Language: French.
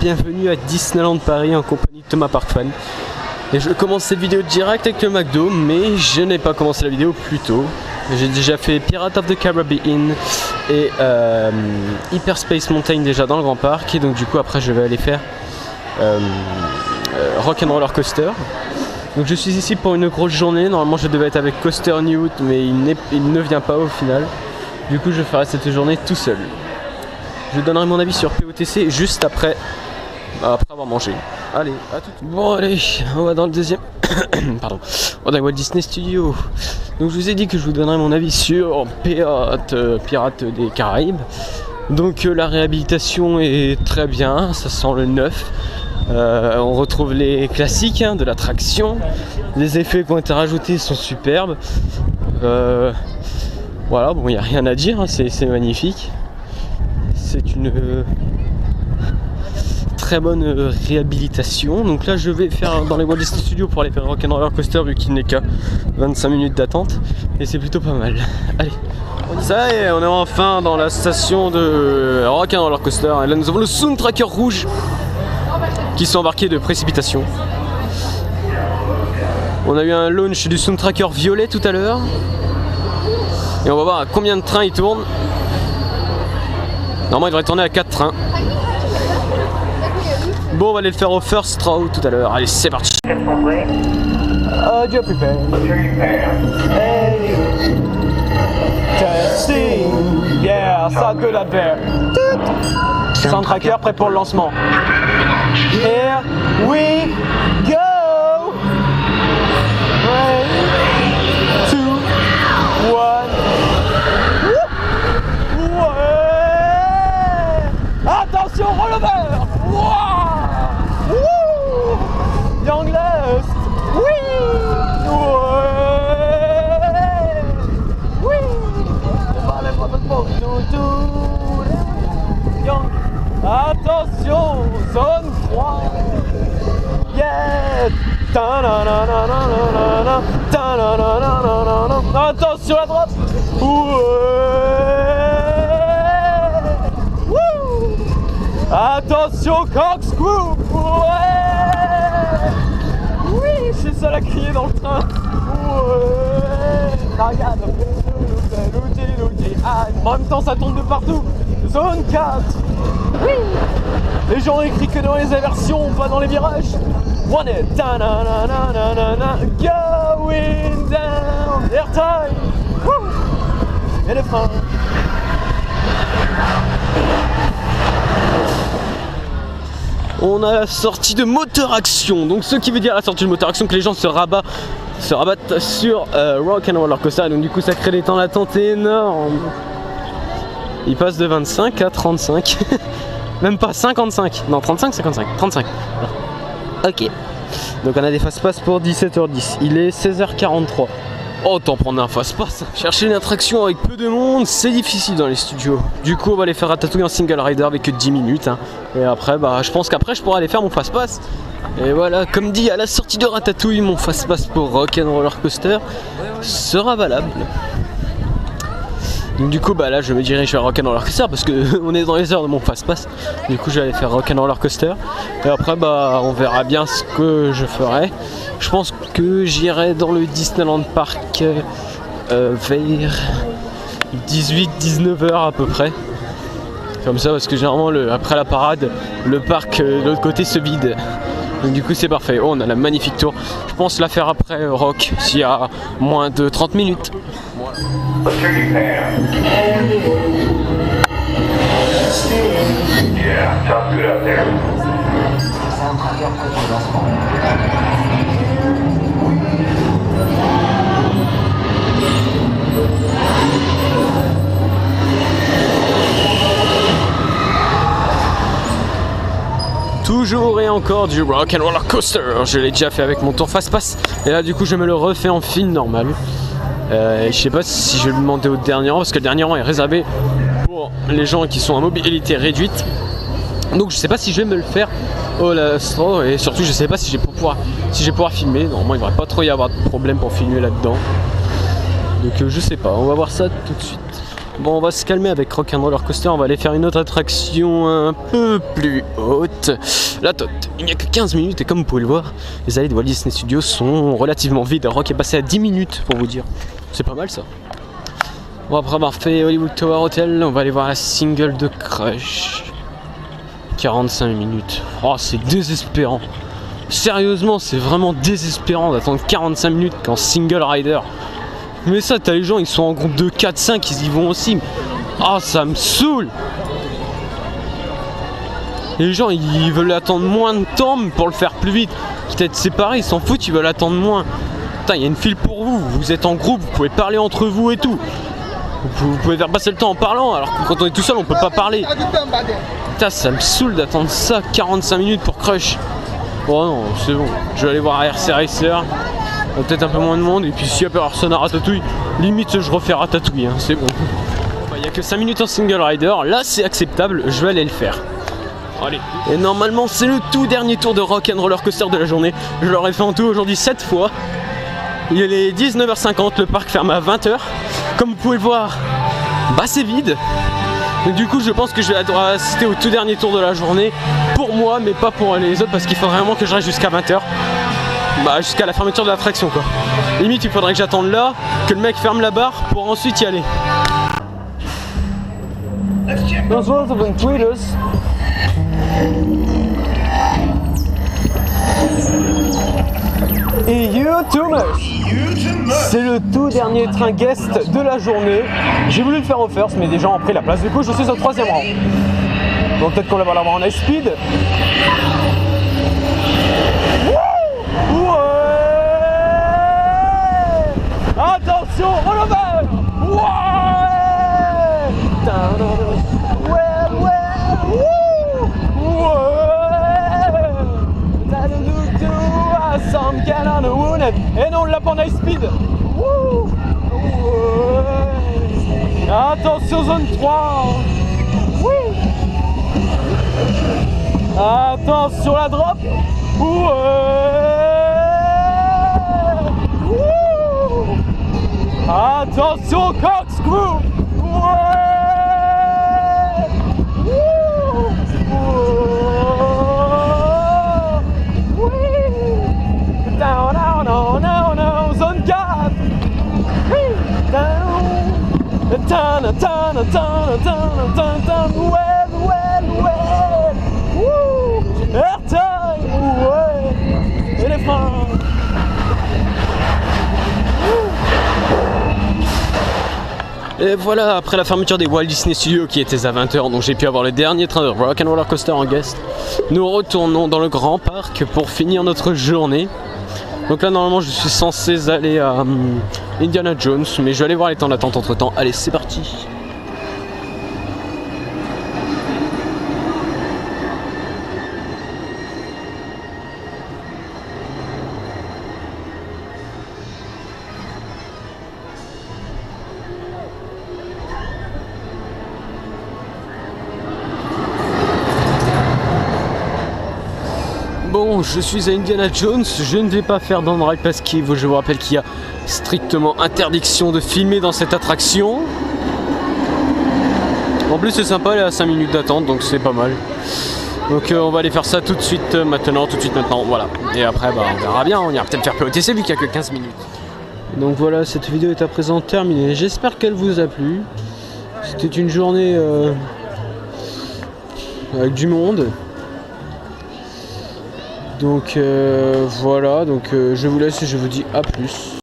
bienvenue à Disneyland Paris en compagnie de Thomas Parkfan. Et je commence cette vidéo direct avec le McDo, mais je n'ai pas commencé la vidéo plus tôt. J'ai déjà fait Pirates of the Caribbean et Hyperspace Mountain déjà dans le Grand Parc. Et donc du coup après je vais aller faire Rock'n'Roller Coaster. Donc je suis ici pour une grosse journée. Normalement je devais être avec Coaster Newt, mais il ne vient pas au final. Du coup je ferai cette journée tout seul. Je donnerai mon avis sur POTC juste après avoir mangé. Allez, à tout. Bon allez, on va dans le deuxième. Pardon. On va dans Walt Disney Studios. Donc je vous ai dit que je vous donnerai mon avis sur Pirates des Caraïbes. Donc la réhabilitation est très bien, ça sent le neuf. On retrouve les classiques de l'attraction. Les effets qui ont été rajoutés sont superbes. Voilà, bon, il n'y a rien à dire, hein, c'est magnifique. C'est une très bonne réhabilitation. Donc là, je vais faire dans les Walt Disney Studios pour aller faire Rock'n'Roller Coaster vu qu'il n'est qu'à 25 minutes d'attente. Et c'est plutôt pas mal. Allez. Ça y est, on est enfin dans la station de Rock'n'Roller Coaster. Et là, nous avons le Sound Tracker rouge qui sont embarqués de précipitation. On a eu un launch du Sound Tracker violet tout à l'heure. Et on va voir à combien de trains il tourne. Normalement il devrait tourner à 4 trains. Bon, on va aller le faire au first row tout à l'heure. Allez, c'est parti. Audio prepare. Hey. Testing. Yeah, ça good out there. Sound Tracker prêt pour le lancement. Here we go. 3, 2, 1. Attention, rollover. Wow. Young left. Oui. Oui. Young. Attention, zone 3. Yeah. Attention à droite. Attention corkscrew. Oui, je suis seul à crier dans le train. Regarde. En même temps ça tombe de partout. Zone 4. Oui. Les gens ont écrit que dans les inversions, pas dans les virages. One it. Going down. Airtime. Et les freins. On a la sortie de moteur action. Donc ce qui veut dire la sortie de moteur action que les gens se rabattent sur Rock'n'Roller Coaster. Donc du coup ça crée des temps d'attente énormes. Il passe de 25 à 35. Même pas 55. Non 35, 55. 35. Ok. Donc on a des fast-pass pour 17h10. Il est 16h43. Autant prendre un fast-pass. Chercher une attraction avec peu de monde, c'est difficile dans les studios. Du coup on va aller faire Ratatouille en single rider avec que 10 minutes. Et après, je pense qu'après je pourrai aller faire mon fast-pass. Et voilà, comme dit à la sortie de Ratatouille, mon fast-pass pour Rock'n'Roller Coaster sera valable. Donc du coup là je me dirige vers Rock'n'Roller Coaster parce que on est dans les heures de mon fast-pass. Du coup je vais aller faire Rock'n'Roller Coaster. Et après on verra bien ce que je ferai. Je pense que j'irai dans le Disneyland Park vers 18-19h à peu près. Comme ça parce que généralement après la parade, le parc de l'autre côté se vide. Donc du coup c'est parfait. Oh, on a la magnifique tour. Je pense la faire après Rock s'il y a moins de 30 minutes. Yeah, sounds good up there. Toujours et encore du Rock'n'Roller Coaster. Je l'ai déjà fait avec mon tour fast-pass. Et là du coup je me le refais en file normale. Je sais pas si je vais le demander au dernier rang parce que le dernier rang est réservé pour les gens qui sont à mobilité réduite. Donc je sais pas si je vais me le faire au Lastro et surtout je sais pas si je vais pouvoir filmer. Normalement il devrait pas trop y avoir de problème pour filmer là-dedans. Donc je sais pas, on va voir ça tout de suite. Bon, on va se calmer avec Rock'n'Roller Coaster, on va aller faire une autre attraction un peu plus haute. La Tote, il n'y a que 15 minutes et comme vous pouvez le voir, les allées de Walt Disney Studios sont relativement vides. Rock est passé à 10 minutes pour vous dire. C'est pas mal ça. Bon, après avoir fait Hollywood Tower Hotel, on va aller voir la single de Crush. 45 minutes. Oh, c'est désespérant. Sérieusement, c'est vraiment désespérant d'attendre 45 minutes qu'en single rider. Mais ça, t'as les gens, ils sont en groupe de 4-5, ils y vont aussi. Ah, ça me saoule. Les gens, ils veulent attendre moins de temps pour le faire plus vite. Quitte à être séparés, ils s'en foutent, ils veulent attendre moins. Putain, il y a une file pour vous, vous êtes en groupe, vous pouvez parler entre vous et tout. Vous pouvez faire passer le temps en parlant, alors que quand on est tout seul, on peut pas parler. Putain, ça me saoule d'attendre ça, 45 minutes pour Crush. Oh non, c'est bon, je vais aller voir RC Racer. Peut-être un peu moins de monde, et puis s'il y a personne à Ratatouille, limite je refais Ratatouille, hein, c'est bon. Il n'y a que 5 minutes en single rider, là c'est acceptable, je vais aller le faire. Allez. Et normalement c'est le tout dernier tour de Rock'n'Roller Coaster de la journée. Je l'aurais fait en tout aujourd'hui 7 fois. Il est 19h50, le parc ferme à 20h. Comme vous pouvez le voir, bah c'est vide. Donc du coup je pense que je vais devoir assister au tout dernier tour de la journée. Pour moi, mais pas pour les autres, parce qu'il faut vraiment que je reste jusqu'à 20h. Bah jusqu'à la fermeture de l'attraction quoi. Limite il faudrait que j'attende là, que le mec ferme la barre pour ensuite y aller. Those ones have been tweeters. Et You Too Much. C'est le tout dernier train guest de la journée. J'ai voulu le faire au first mais des gens ont pris la place, du coup je suis au 3e rang. Donc peut-être qu'on va l'avoir en high speed. Attention, rollover! Ouais! Ouais, ouais, wouh! Ouais! Some can on a wounded. Et non, on l'a pas en high speed! Wouh! Ouais! Attention, zone 3! Oui! Attention, la drop! Ouais! Attention, corkscrew! Ouais! Oui! Down, down, down, down, down, zone 4! Down! Down, down, down, down, down, down, down, well, well, well! Woo! Airtime! Ouais! Et les freins! Et voilà, après la fermeture des Walt Disney Studios qui était à 20h, donc j'ai pu avoir le dernier train de Rock'n'Roller Coaster en guest. Nous retournons dans le grand parc pour finir notre journée. Donc là normalement je suis censé aller à Indiana Jones, mais je vais aller voir les temps d'attente entre temps. Allez, c'est parti. Bon, je suis à Indiana Jones, je ne vais pas faire dans le ride parce que je vous rappelle qu'il y a strictement interdiction de filmer dans cette attraction. En plus c'est sympa, elle est à 5 minutes d'attente donc c'est pas mal. Donc on va aller faire ça tout de suite maintenant, voilà. Et après bah, on verra bien, on ira peut-être faire POTC vu qu'il n'y a que 15 minutes. Donc voilà, cette vidéo est à présent terminée, j'espère qu'elle vous a plu. C'était une journée avec du monde. Donc voilà, donc je vous laisse et je vous dis à plus.